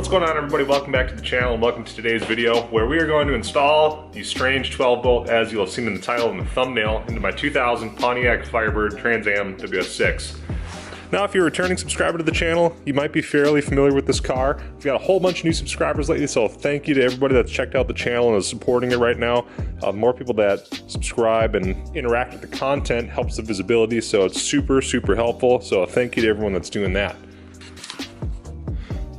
What's going on, everybody? Welcome back to the channel and welcome to today's video where we are going to install the strange 12 bolt, as you'll have seen in the title and the thumbnail, into my 2000 Pontiac Firebird Trans Am WS6. Now, if you're a returning subscriber to the channel, you might be fairly familiar with this car. We've got a whole bunch of new subscribers lately, so thank you to everybody that's checked out the channel and is supporting it right now. More people that subscribe and interact with the content helps the visibility, so it's super helpful. So thank you to everyone that's doing that.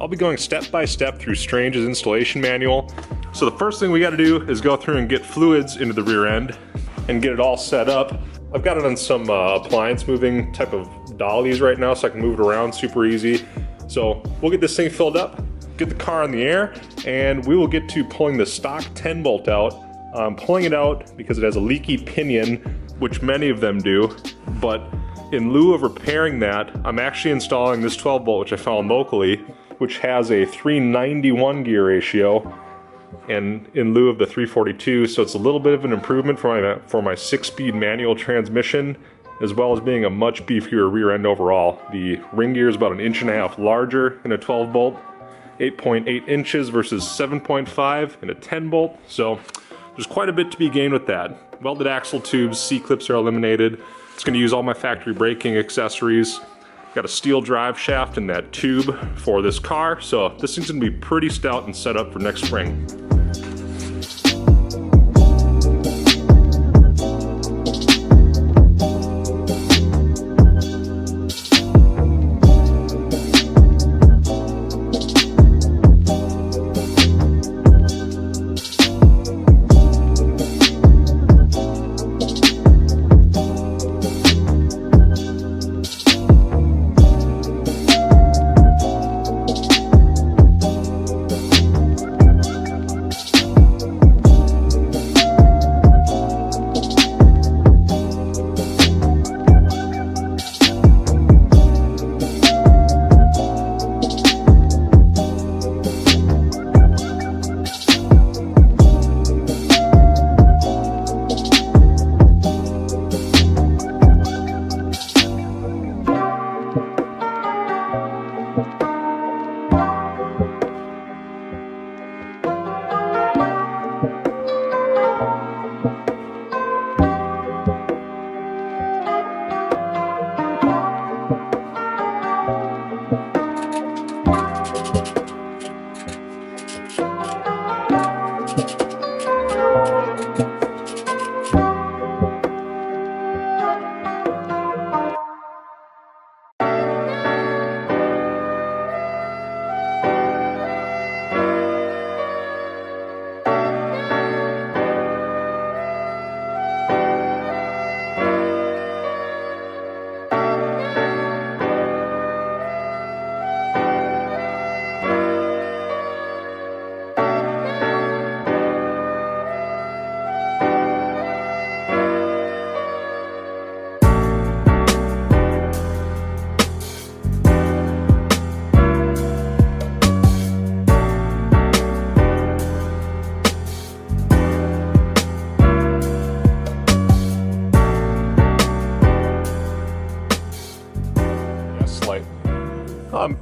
I'll be going step by step through Strange's installation manual. So the first thing we got to do is go through and get fluids into the rear end and get it all set up. I've got it on some appliance moving type of dollies right now, so I can move it around super easy. So we'll get this thing filled up, get the car in the air, and we will get to pulling the stock 10 bolt out. I'm pulling it out because it has a leaky pinion, which many of them do, but in lieu of repairing that, I'm actually installing this 12 bolt, which I found locally, which has a 391 gear ratio, and in lieu of the 342, so it's a little bit of an improvement for my 6-speed manual transmission, as well as being a much beefier rear end overall. The ring gear is about 1.5 inches larger in a 12 bolt, 8.8 inches versus 7.5 in a 10 bolt, so there's quite a bit to be gained with that. Welded axle tubes, C-clips are eliminated. It's going to use all my factory braking accessories. Got a steel drive shaft in that tube for this car, so this thing's gonna be pretty stout and set up for next spring.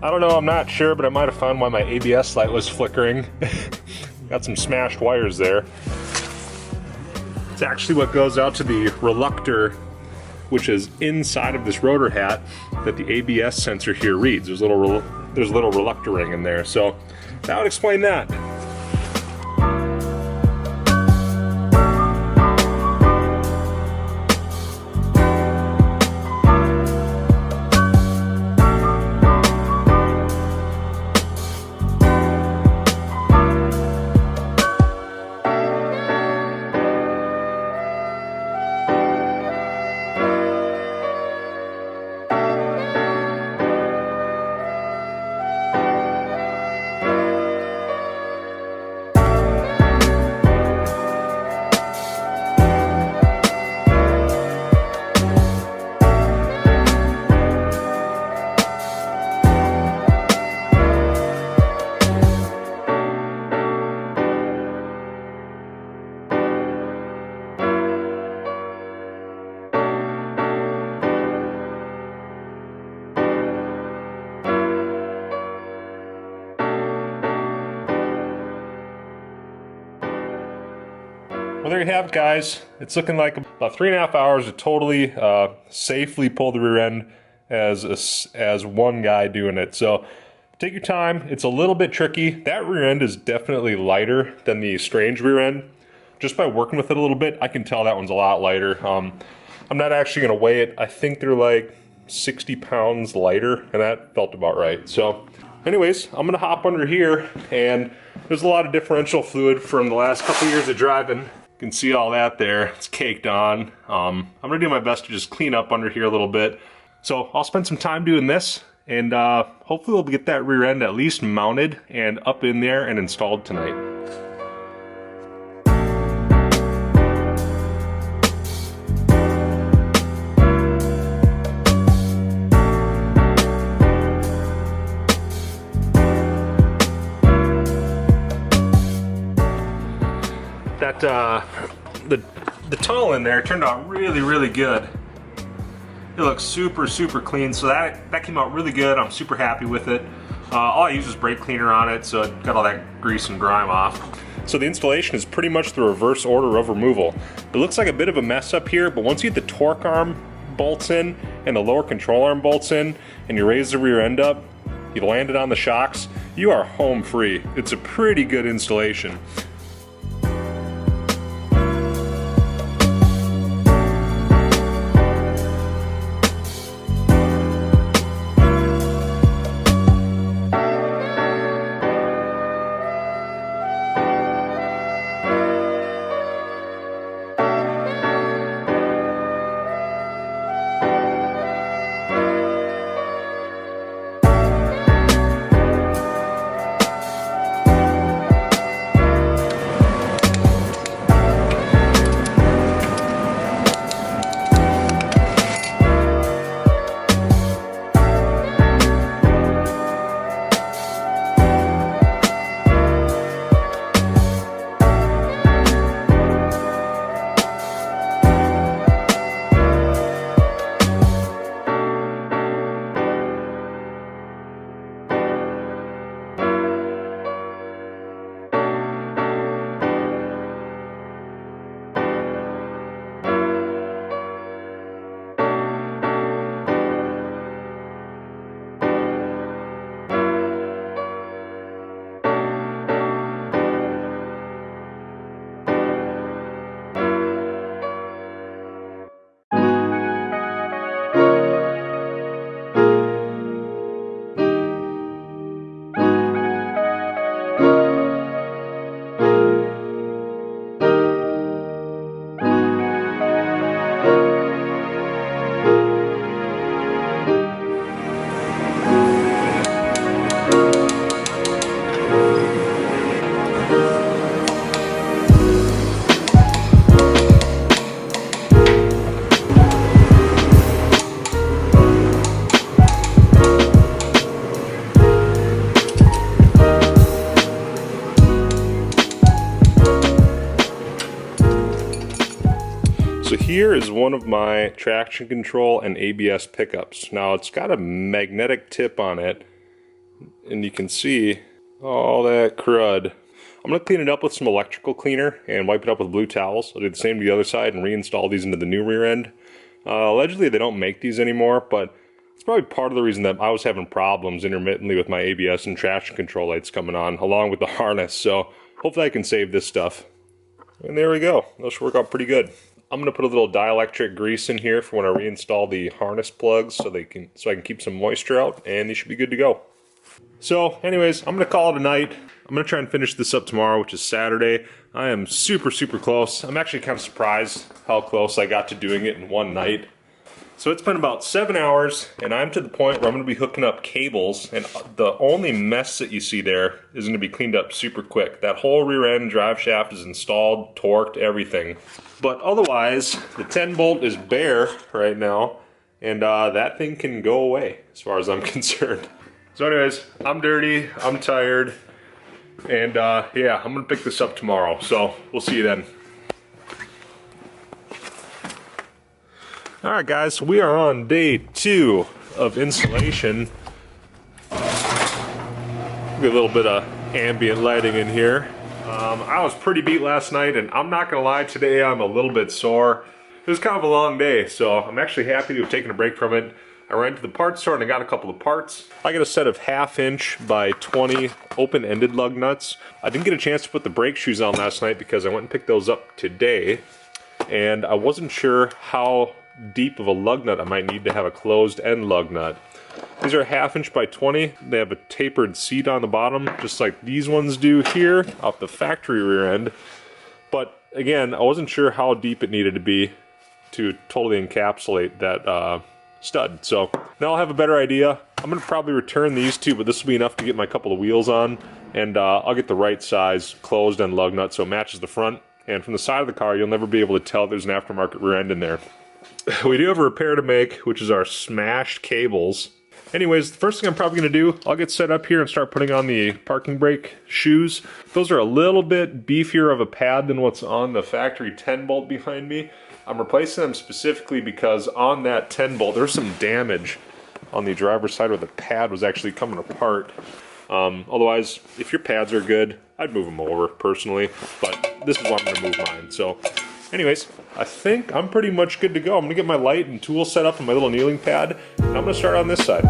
I don't know, I'm not sure, but I might have found why my ABS light was flickering. Got some smashed wires there. It's actually what goes out to the reluctor, which is inside of this rotor hat, that the ABS sensor here reads. There's a little reluctor ring in there, so that would explain that. Well, there you have it, guys. It's looking like about 3.5 hours to totally safely pull the rear end as one guy doing it. So take your time. It's a little bit tricky. That rear end is definitely lighter than the Strange rear end. Just by working with it a little bit, I can tell that one's a lot lighter. I'm not actually going to weigh it. I think they're like 60 pounds lighter, and that felt about right. So anyways, I'm going to hop under here, and there's a lot of differential fluid from the last couple years of driving. You can see all that there. It's caked on. I'm going to do my best to just clean up under here a little bit. So I'll spend some time doing this, and hopefully we'll get that rear end at least mounted and up in there and installed tonight. That the tunnel in there turned out really good. It looks super clean, so that came out really good. I'm super happy with it. All I used was brake cleaner on it, so it got all that grease and grime off. So the installation is pretty much the reverse order of removal. It looks like a bit of a mess up here, but once you get the torque arm bolts in and the lower control arm bolts in, and you raise the rear end up, you land it on the shocks, you are home free. It's a pretty good installation. So here is one of my traction control and ABS pickups. Now it's got a magnetic tip on it, and you can see all that crud. I'm going to clean it up with some electrical cleaner and wipe it up with blue towels. I'll do the same to the other side and reinstall these into the new rear end. Allegedly they don't make these anymore, but it's probably part of the reason that I was having problems intermittently with my ABS and traction control lights coming on, along with the harness. So hopefully I can save this stuff. And there we go. That should work out pretty good. I'm going to put a little dielectric grease in here for when I reinstall the harness plugs so I can keep some moisture out, and these should be good to go. So anyways, I'm going to call it a night. I'm going to try and finish this up tomorrow, which is Saturday. I am super close. I'm actually kind of surprised how close I got to doing it in one night. So it's been about 7 hours, and I'm to the point where I'm going to be hooking up cables, and the only mess that you see there is going to be cleaned up super quick. That whole rear end drive shaft is installed, torqued, everything. But otherwise, the 10 bolt is bare right now, and that thing can go away as far as I'm concerned. So anyways, I'm dirty, I'm tired, and yeah, I'm going to pick this up tomorrow, so we'll see you then. Alright guys, we are on day 2 of installation. Get a little bit of ambient lighting in here. I was pretty beat last night, and I'm not gonna lie, today I'm a little bit sore. It was kind of a long day, so I'm actually happy to have taken a break from it. I ran to the parts store and I got a couple of parts. I got a set of 1/2 inch by 20 open-ended lug nuts. I didn't get a chance to put the brake shoes on last night because I went and picked those up today, and I wasn't sure how deep of a lug nut I might need to have a closed end lug nut. These are 1/2 inch by 20. They have a tapered seat on the bottom, just like these ones do here, off the factory rear end. But again, I wasn't sure how deep it needed to be to totally encapsulate that stud. So now I'll have a better idea. I'm gonna probably return these two, but this will be enough to get my couple of wheels on, and I'll get the right size closed end lug nut so it matches the front. And from the side of the car, you'll never be able to tell there's an aftermarket rear end in there. We do have a repair to make, which is our smashed cables. Anyways, the first thing I'm probably going to do, I'll get set up here and start putting on the parking brake shoes. Those are a little bit beefier of a pad than what's on the factory 10 bolt behind me. I'm replacing them specifically because on that 10 bolt, there's some damage on the driver's side where the pad was actually coming apart. Otherwise, if your pads are good, I'd move them over personally, but this is why I'm going to move mine. So anyways, I think I'm pretty much good to go. I'm going to get my light and tool set up on my little kneeling pad, and I'm going to start on this side.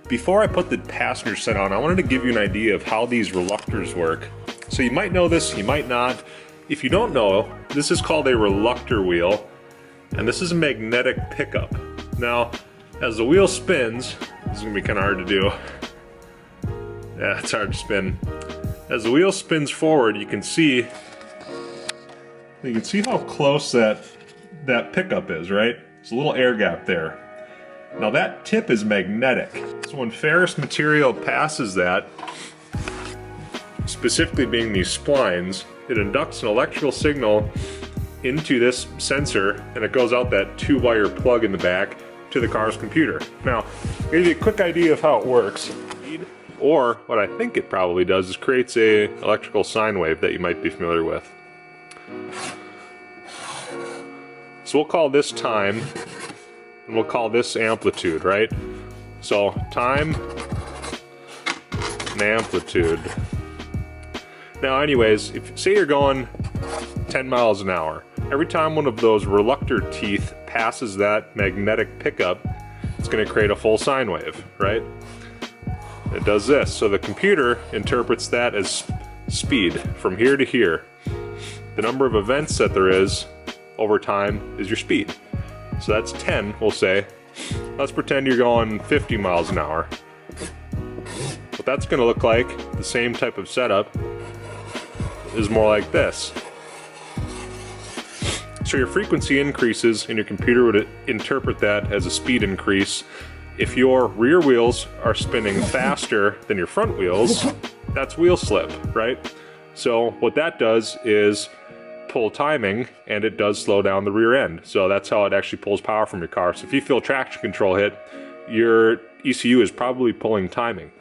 Before I put the passenger set on, I wanted to give you an idea of how these reluctors work. So you might know this, you might not. If you don't know, this is called a reluctor wheel, and this is a magnetic pickup. Now, as the wheel spins, this is gonna be kind of hard to do. Yeah, it's hard to spin. As the wheel spins forward, you can see how close that pickup is, right? There's a little air gap there. Now that tip is magnetic. So when ferrous material passes that, specifically being these splines, it inducts an electrical signal into this sensor, and it goes out that 2-wire plug in the back to the car's computer. Now, I'll give you a quick idea of how it works. Or what I think it probably does is creates a electrical sine wave that you might be familiar with. So we'll call this time, and we'll call this amplitude, right? So time and amplitude. Now anyways, if say you're going 10 miles an hour, every time one of those reluctor teeth passes that magnetic pickup, it's going to create a full sine wave, right? It does this, so the computer interprets that as speed from here to here. The number of events that there is over time is your speed. So that's 10, we'll say. Let's pretend you're going 50 miles an hour. What that's going to look like, the same type of setup, is more like this. So your frequency increases, and your computer would interpret that as a speed increase. If your rear wheels are spinning faster than your front wheels, that's wheel slip, right? So what that does is pull timing, and it does slow down the rear end. So that's how it actually pulls power from your car. So if you feel traction control hit, your ECU is probably pulling timing.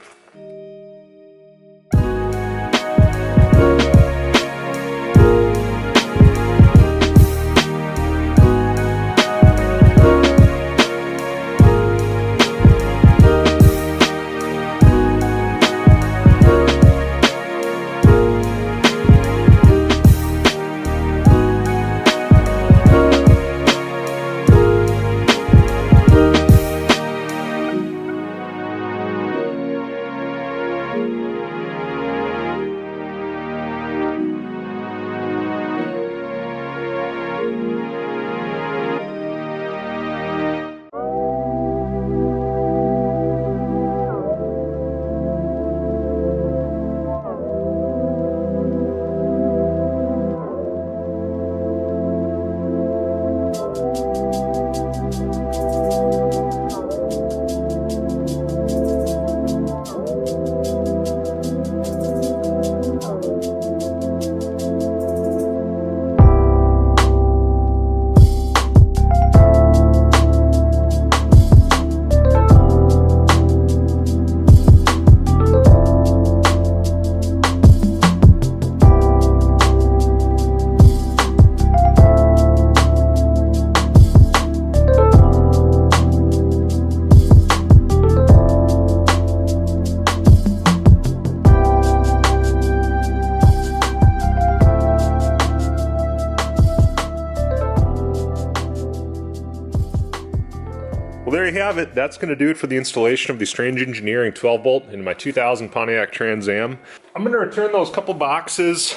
you have it. That's going to do it for the installation of the Strange Engineering 12 bolt in my 2000 Pontiac Trans Am. I'm going to return those couple boxes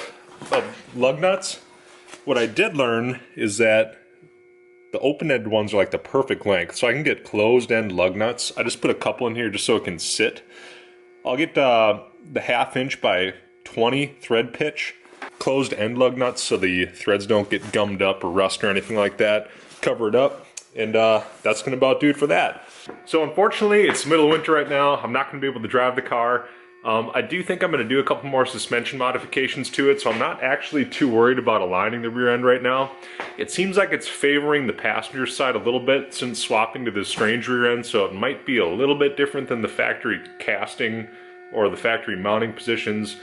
of lug nuts. What I did learn is that the open-end ones are like the perfect length, so I can get closed-end lug nuts. I just put a couple in here just so it can sit. I'll get the 1/2 inch by 20 thread pitch closed-end lug nuts so the threads don't get gummed up or rust or anything like that. Cover it up, and that's going to about do it for that. So unfortunately, it's the middle of winter right now. I'm not going to be able to drive the car. I do think I'm going to do a couple more suspension modifications to it, so I'm not actually too worried about aligning the rear end right now. It seems like it's favoring the passenger side a little bit since swapping to the Strange rear end, so it might be a little bit different than the factory casting or the factory mounting positions.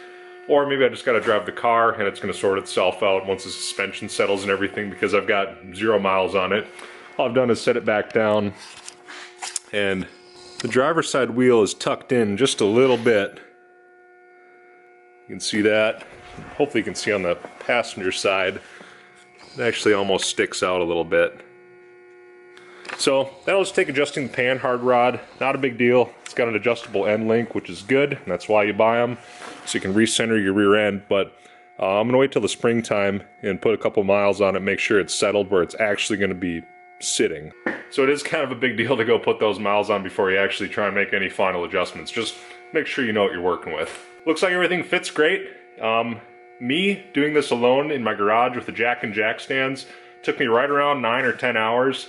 Or maybe I just got to drive the car and it's going to sort itself out once the suspension settles and everything, because I've got 0 miles on it. All I've done is set it back down, and the driver's side wheel is tucked in just a little bit. You can see that. Hopefully you can see on the passenger side. It actually almost sticks out a little bit. So that'll just take adjusting the pan hard rod. Not a big deal. It's got an adjustable end link, which is good, and that's why you buy them, so you can recenter your rear end. But I'm gonna wait till the springtime and put a couple miles on it, make sure it's settled where it's actually gonna be sitting. So it is kind of a big deal to go put those miles on before you actually try and make any final adjustments. Just make sure you know what you're working with. Looks like everything fits great. Me doing this alone in my garage with the jack and jack stands took me right around 9 or 10 hours.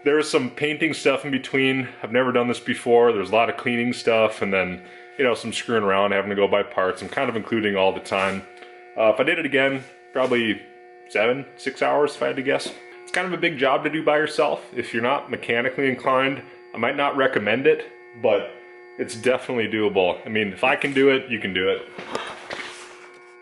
There was some painting stuff in between. I've never done this before. There's a lot of cleaning stuff, and then, you know, some screwing around, having to go buy parts. I'm kind of including all the time. If I did it again, probably 6 hours if I had to guess. It's kind of a big job to do by yourself. If you're not mechanically inclined, I might not recommend it, but it's definitely doable. I mean, if I can do it, you can do it.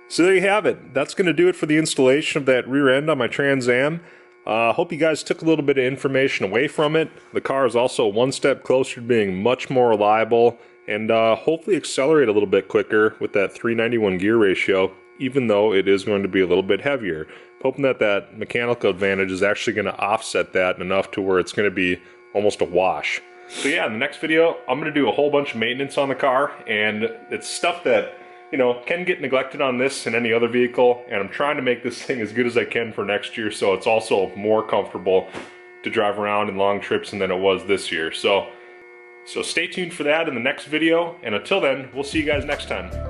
So there you have it. That's going to do it for the installation of that rear end on my Trans Am. Hope you guys took a little bit of information away from it. The car is also one step closer to being much more reliable, and hopefully accelerate a little bit quicker with that 391 gear ratio, even though it is going to be a little bit heavier. Hoping that that mechanical advantage is actually going to offset that enough to where it's going to be almost a wash. So yeah, in the next video, I'm going to do a whole bunch of maintenance on the car, and it's stuff that, you know, can get neglected on this and any other vehicle, and I'm trying to make this thing as good as I can for next year, so it's also more comfortable to drive around in long trips than it was this year. So stay tuned for that in the next video, and until then, we'll see you guys next time.